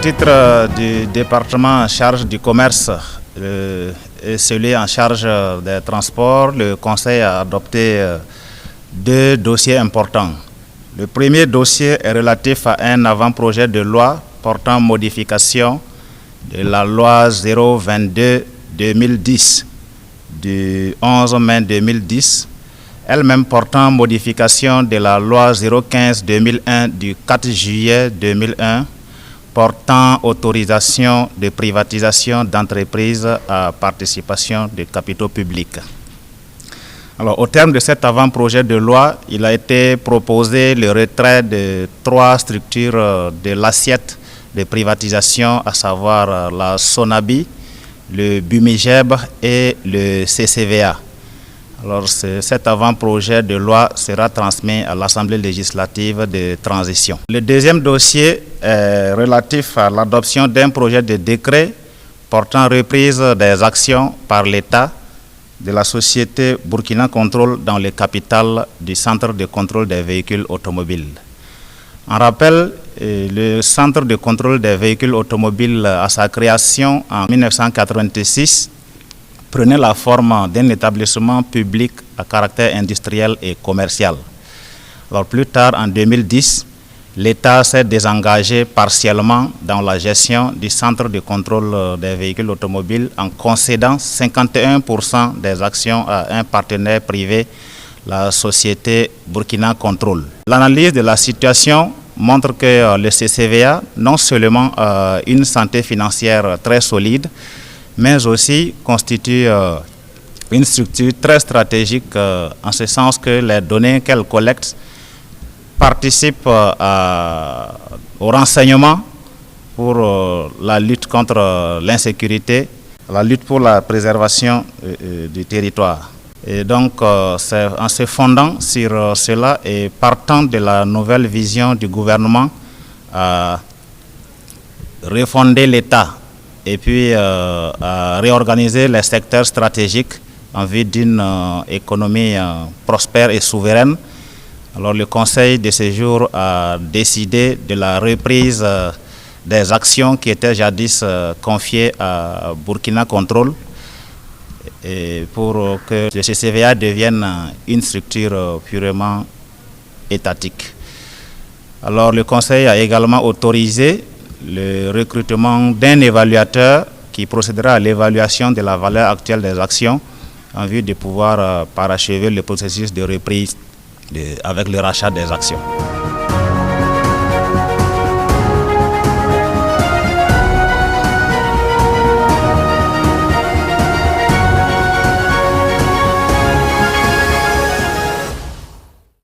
titre du département en charge du commerce et celui en charge des transports, le Conseil a adopté deux dossiers importants. Le premier dossier est relatif à un avant-projet de loi portant modification de la loi 022-2010 du 11 mai 2010, elle-même portant modification de la loi 015-2001 du 4 juillet 2001 portant autorisation de privatisation d'entreprises à participation de capitaux publics. Alors, au terme de cet avant-projet de loi, il a été proposé le retrait de 3 structures de l'assiette de privatisation, à savoir la Sonabi, le Bumigeb et le CCVA. Alors, cet avant-projet de loi sera transmis à l'Assemblée législative de transition. Le deuxième dossier est relatif à l'adoption d'un projet de décret portant reprise des actions par l'État de la société Burkina Control dans le capital du Centre de contrôle des véhicules automobiles. En rappel, le Centre de contrôle des véhicules automobiles, à sa création en 1986, prenait la forme d'un établissement public à caractère industriel et commercial. Alors plus tard, en 2010, l'État s'est désengagé partiellement dans la gestion du centre de contrôle des véhicules automobiles en concédant 51% des actions à un partenaire privé, la société Burkina Control. L'analyse de la situation montre que le CCVA non seulement a une santé financière très solide, mais aussi constitue une structure très stratégique en ce sens que les données qu'elle collecte participent au renseignement pour la lutte contre l'insécurité, la lutte pour la préservation du territoire. Et donc, c'est en se fondant sur cela et partant de la nouvelle vision du gouvernement à refonder l'État et puis à réorganiser les secteurs stratégiques en vue d'une économie prospère et souveraine. Alors le Conseil de ce jour a décidé de la reprise des actions qui étaient jadis confiées à Burkina Control et pour que le CCVA devienne une structure purement étatique. Alors le Conseil a également autorisé le recrutement d'un évaluateur qui procédera à l'évaluation de la valeur actuelle des actions en vue de pouvoir parachever le processus de reprise avec le rachat des actions.